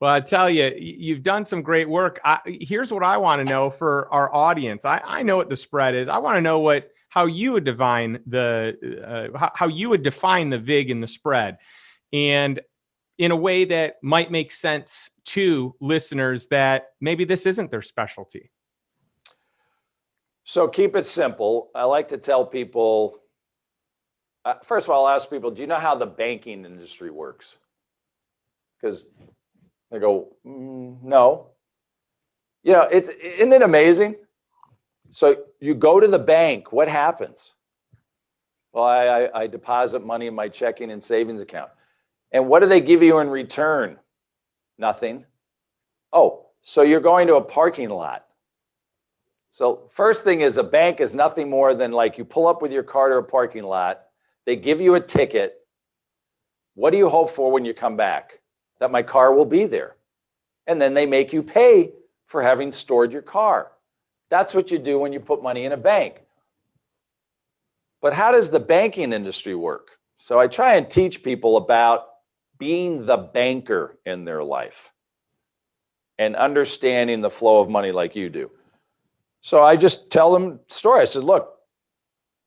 Well, I tell you, you've done some great work. Here's what I want to know for our audience. I know what the spread is. I want to know how you would define how you would define the VIG and the spread, and in a way that might make sense to listeners that maybe this isn't their specialty. So keep it simple. I like to tell people, first of all, I'll ask people, do you know how the banking industry works? Because they go, no. You know, isn't it amazing? So you go to the bank, what happens? Well, I deposit money in my checking and savings account. And what do they give you in return? Nothing. Oh, so you're going to a parking lot. So first thing is, a bank is nothing more than like you pull up with your car to a parking lot, they give you a ticket. What do you hope for when you come back? That my car will be there. And then they make you pay for having stored your car. That's what you do when you put money in a bank. But how does the banking industry work? So I try and teach people about being the banker in their life and understanding the flow of money like you do. So I just tell them the story. I said, look,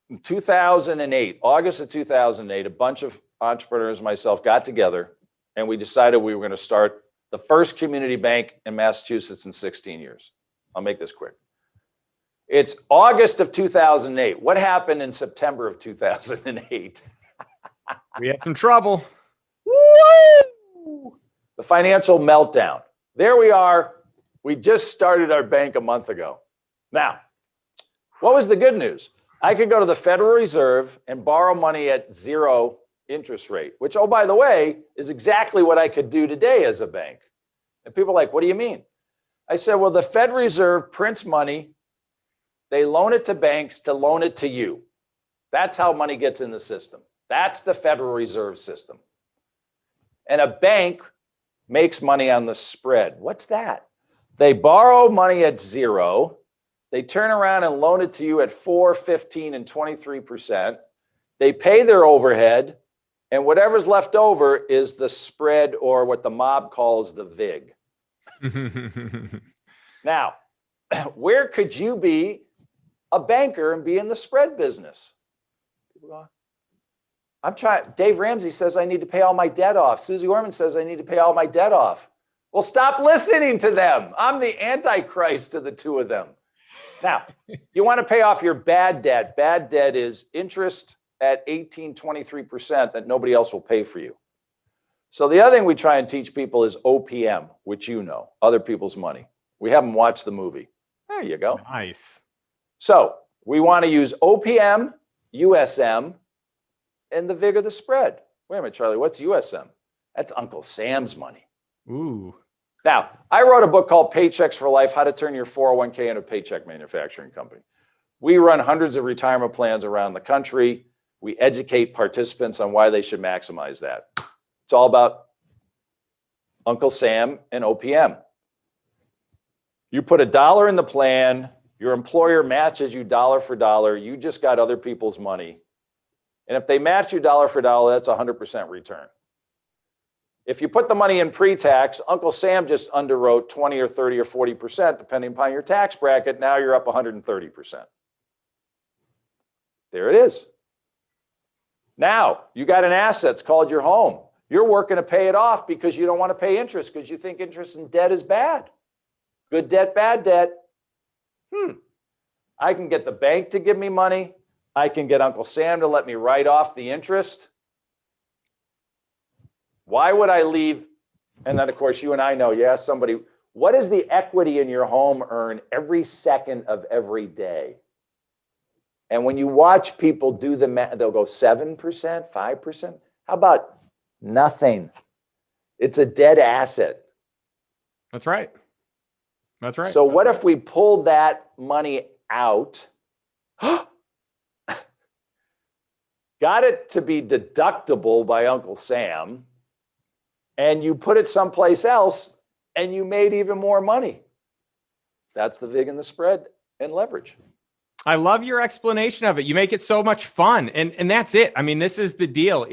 in 2008, August of 2008, a bunch of entrepreneurs and myself got together and we decided we were going to start the first community bank in Massachusetts in 16 years. I'll make this quick. It's August of 2008. What happened in September of 2008? We had some trouble. Woo! The financial meltdown. There we are. We just started our bank a month ago. Now, what was the good news? I could go to the Federal Reserve and borrow money at 0 interest rate, which, oh, by the way, is exactly what I could do today as a bank. And people are like, what do you mean? I said, well, the Federal Reserve prints money. They loan it to banks to loan it to you. That's how money gets in the system. That's the Federal Reserve System. And a bank makes money on the spread. What's that? They borrow money at 0. They turn around and loan it to you at 4, 15, and 23%. They pay their overhead, and whatever's left over is the spread, or what the mob calls the VIG. Now, where could you be a banker and be in the spread business? I'm trying. Dave Ramsey says I need to pay all my debt off. Susie Orman says I need to pay all my debt off. Well, stop listening to them. I'm the Antichrist to the two of them. Now, you want to pay off your bad debt. Bad debt is interest at 18, 23% that nobody else will pay for you. So the other thing we try and teach people is OPM, which you know, other people's money. We haven't watched the movie. There you go. Nice. So we want to use OPM, USM, and the VIG of the spread. Wait a minute, Charlie, what's USM? That's Uncle Sam's money. Ooh. Now, I wrote a book called Paychecks for Life, How to Turn Your 401k into a paycheck manufacturing company. We run hundreds of retirement plans around the country. We educate participants on why they should maximize that. It's all about Uncle Sam and OPM. You put $1 in the plan, your employer matches you dollar for dollar, you just got other people's money. And if they match you dollar for dollar, that's 100% return. If you put the money in pre-tax, Uncle Sam just underwrote 20 or 30 or 40%, depending upon your tax bracket. Now you're up 130%. There it is. Now you got an asset. It's called your home. You're working to pay it off because you don't want to pay interest because you think interest in debt is bad. Good debt, bad debt. I can get the bank to give me money. I can get Uncle Sam to let me write off the interest. Why would I leave? And then, of course, you and I know, you ask somebody, what does the equity in your home earn every second of every day? And when you watch people do the math, they'll go 7%, 5%. How about nothing? It's a dead asset. That's right. That's right. So what if we pulled that money out, got it to be deductible by Uncle Sam, and you put it someplace else and you made even more money? That's the VIG and the spread and leverage. I love your explanation of it. You make it so much fun. And that's it. I mean, this is the deal.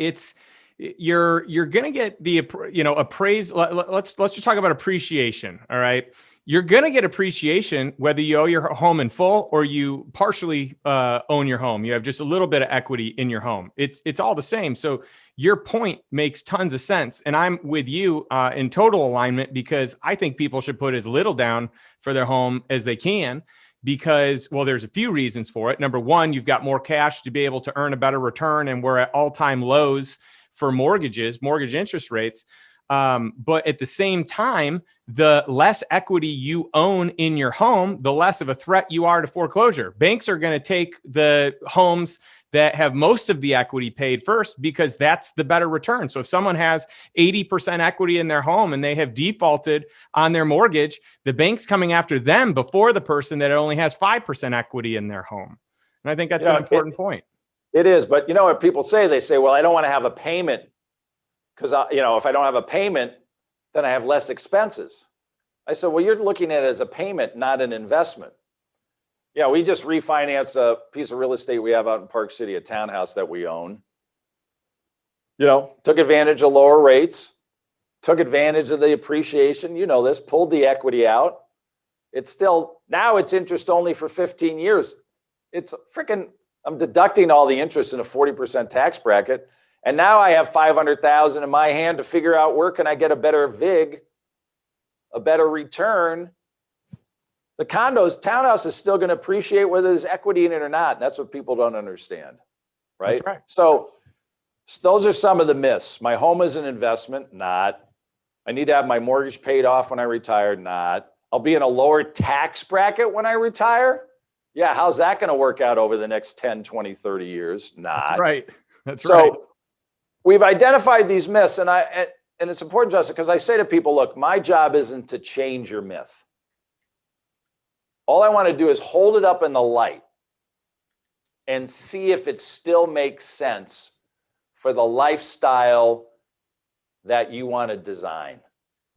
you're going to get the, appraise. Let's just talk about appreciation. All right. You're going to get appreciation whether you own your home in full or you partially own your home. You have just a little bit of equity in your home. It's all the same. So your point makes tons of sense. And I'm with you in total alignment, because I think people should put as little down for their home as they can, because, well, there's a few reasons for it. Number one, you've got more cash to be able to earn a better return. And we're at all-time lows for mortgage interest rates. But at the same time, the less equity you own in your home, the less of a threat you are to foreclosure. Banks are going to take the homes that have most of the equity paid first, because that's the better return. So if someone has 80% equity in their home and they have defaulted on their mortgage, the bank's coming after them before the person that only has 5% equity in their home. And I think that's an important point. It is. But you know what people say? They say, well, I don't want to have a payment because, if I don't have a payment, then I have less expenses. I said, well, you're looking at it as a payment, not an investment. Yeah, we just refinanced a piece of real estate we have out in Park City, a townhouse that we own. Took advantage of lower rates, took advantage of the appreciation. You know this, pulled the equity out. Now it's interest only for 15 years. It's freaking, I'm deducting all the interest in a 40% tax bracket. And now I have $500,000 in my hand to figure out where can I get a better VIG, a better return. The townhouse is still going to appreciate whether there's equity in it or not. And that's what people don't understand, right? That's right. So those are some of the myths. My home is an investment, not. I need to have my mortgage paid off when I retire, not. I'll be in a lower tax bracket when I retire. Yeah, how's that going to work out over the next 10, 20, 30 years? Not. That's right. That's right. So we've identified these myths, and it's important, Justin, because I say to people, look, my job isn't to change your myth. All I want to do is hold it up in the light and see if it still makes sense for the lifestyle that you want to design.